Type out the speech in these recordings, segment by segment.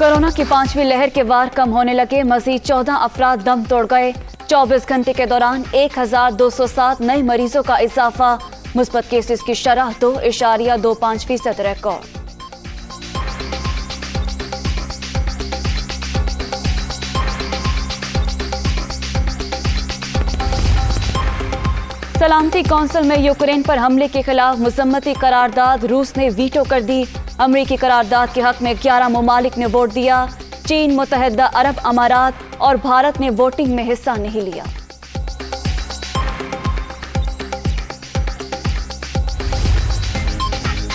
Corona की 5वीं लहर के वार कम होने लगे, मजीद 14 अफराद दम तोड़ गए। 24 घंटे के दौरान 1207 नए मरीजों का इजाफा, मुस्बत केसेस की शरह 2.25% रिकॉर्ड। सलामती कौंसिल में यूक्रेन पर हमले के खिलाफ मजम्मती करारदाद रूस ने वीटो कर दी। अमरीकी करारदाद के हक में 11 ममालिक ने वोट दिया। चीन, मुत्तहिदा अरब अमारात और भारत ने वोटिंग में हिस्सा नहीं लिया।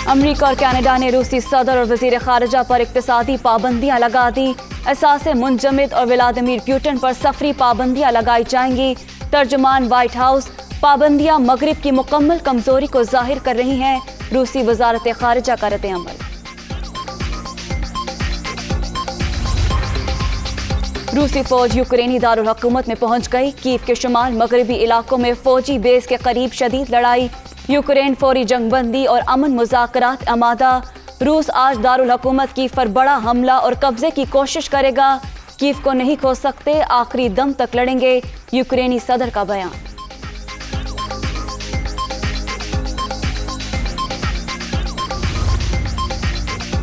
अमरीका और कनाडा ने रूसी सदर और वजीर खारजा पर इक्तिसादी पाबंदियां लगा दी। असासे मुंजमद और व्लादिमीर पुतिन पर सफरी पाबंदियां लगाई जाएंगी। तर्जुमान व्हाइट हाउस, पाबंदियां मगरिब की मुकम्मल कमजोरी को जाहिर कर रही हैं। रूसी वजारत खारजा का रद्द-ए-अमल। रूसी फौज यूक्रेनी दारुल हुकूमत में पहुंच गई। कीव के शुमाल मगरबी इलाकों में फौजी बेस के करीब शदीद लड़ाई। यूक्रेन फौरी जंगबंदी और अमन मुज़ाकरात आमादा। रूस आज दारुल हुकूमत कीव पर बड़ा हमला और कब्जे की कोशिश करेगा। कीव को नहीं खो सकते, आखिरी दम तक लड़ेंगे, यूक्रेनी सदर का बयान।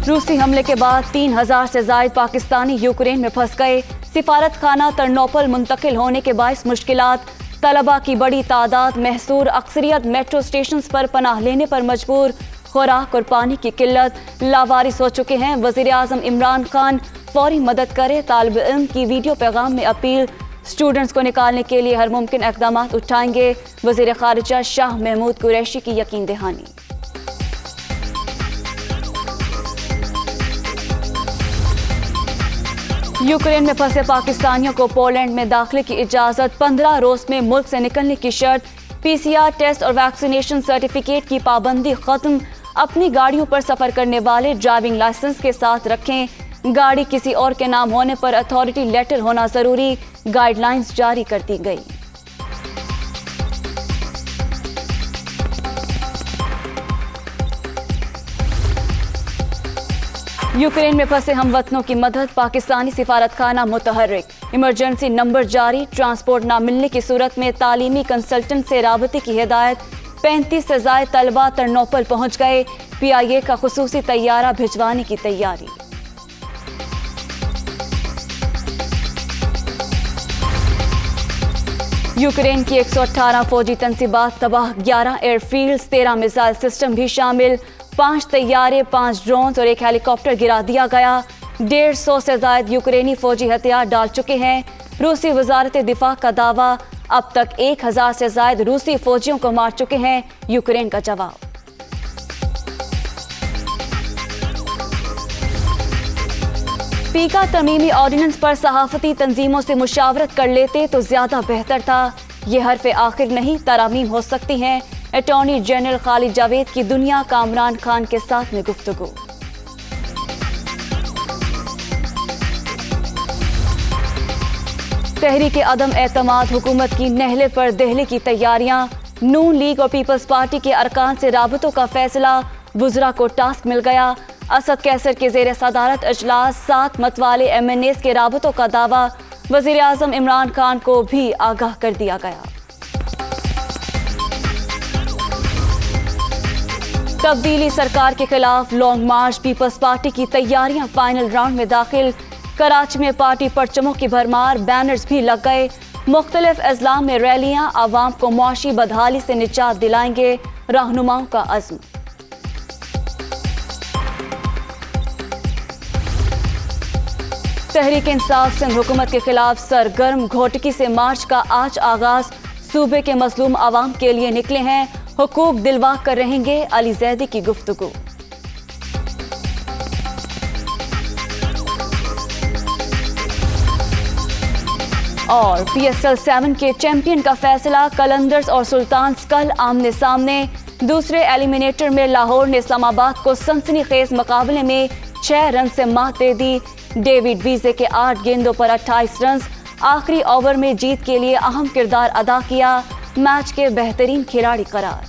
रूसी हमले के बाद 3000 से ज्यादा पाकिस्तानी यूक्रेन में फंस गए। सिफारत खाना तरनोपल मुंतकिल होने के बाइस मुश्किलात। तलबा की बड़ी तादाद महसूर, अक्सरियत मेट्रो स्टेशन पर पनाह लेने पर मजबूर। खुराक और पानी की किल्लत, लावारिस हो चुके हैं। वजीर आजम इमरान खान फौरी मदद करे, तालिब इल्म की वीडियो पैगाम में अपील। स्टूडेंट्स को निकालने के लिए हर मुमकिन इक़दाम उठाएंगे। वजीर खारिजा शाह महमूद कुरैशी की यकीन दहानी। यूक्रेन में फंसे पाकिस्तानियों को पोलैंड में दाखिले की इजाजत। 15 रोज में मुल्क से निकलने की शर्त। PCR टेस्ट और वैक्सीनेशन सर्टिफिकेट की पाबंदी खत्म। अपनी गाड़ियों पर सफर करने वाले ड्राइविंग लाइसेंस के साथ रखें। गाड़ी किसी और के नाम होने पर अथॉरिटी लेटर होना जरूरी। गाइडलाइंस जारी कर दी गई। यूक्रेन में फंसे हमवतनों की मदद, पाकिस्तानी सिफारत खाना मुतहर्रिक। इमरजेंसी नंबर जारी, ट्रांसपोर्ट ना मिलने की सूरत में तालीमी कंसल्टेंट से राबते की हिदायत। 35 से ज्यादा तलबा तरनोपल पहुंच गए। PIA का खुसूसी तैयारा भिजवाने की तैयारी। यूक्रेन की 118 फौजी तनसीबात तबाह, 11 एयरफील्ड्स, 13 मिसाइल सिस्टम भी शामिल। 5 तैयारे, 5 ड्रोन और 1 हेलीकॉप्टर गिरा दिया गया। 150 से ज्यादा यूक्रेनी फौजी हथियार डाल चुके हैं। रूसी वजारत दिफा का दावा, अब तक 1000 से ज्यादा रूसी फौजियों को मार चुके हैं। यूक्रेन का जवाब। पीका तरमीमी ऑर्डिनेंस पर सहाफती तंजीमों से मुशावरत कर लेते तो ज्यादा बेहतर था। ये हरफ आखिर नहीं, तरामीम हो सकती हैं। अटॉर्नी जनरल खालिद जावेद की दुनिया कामरान खान के साथ में गुफ्तगू। तहरीक अदम एतमाद हुकूमत की नहले पर दहले की तैयारियां। नून लीग और पीपल्स पार्टी के अरकान से राबतों का फैसला, वुज़रा को टास्क मिल गया। असद कैसर के ज़ेर सदारत अजलास, 7 मतवाले MNAs के राबतों का दावा। वज़ीर आज़म इमरान खान को भी आगाह कर दिया गया। तब्दीली सरकार के खिलाफ लॉन्ग मार्च, पीपल्स पार्टी की तैयारियां फाइनल राउंड में दाखिल। कराची में पार्टी परचमों की भरमार, बैनर्स भी लग गए। मुख्तलिफ अजलाम में रैलियां, आवाम को मुआशी बदहाली से निजात दिलाएंगे, रहनुमाओं का अज़्म। तहरीक इंसाफ सिंध हुकूमत के खिलाफ सरगर्म, घोटकी से मार्च का आज आगाज। सूबे के मजलूम आवाम के लिए निकले हैं, हुकूक दिलवा कर रहेंगे, अली जैदी की गुफ्तगू। और PSL 7 के चैंपियन का फैसला, कलंदर्स और सुल्तान्स कल आमने सामने। दूसरे एलिमिनेटर में लाहौर ने इस्लामाबाद को सनसनीखेज मुकाबले में 6 रन से मात दे दी। डेविड वीजे के 8 गेंदों पर 28 रन आखिरी ओवर में जीत के लिए अहम किरदार अदा किया। मैच के बेहतरीन खिलाड़ी करार।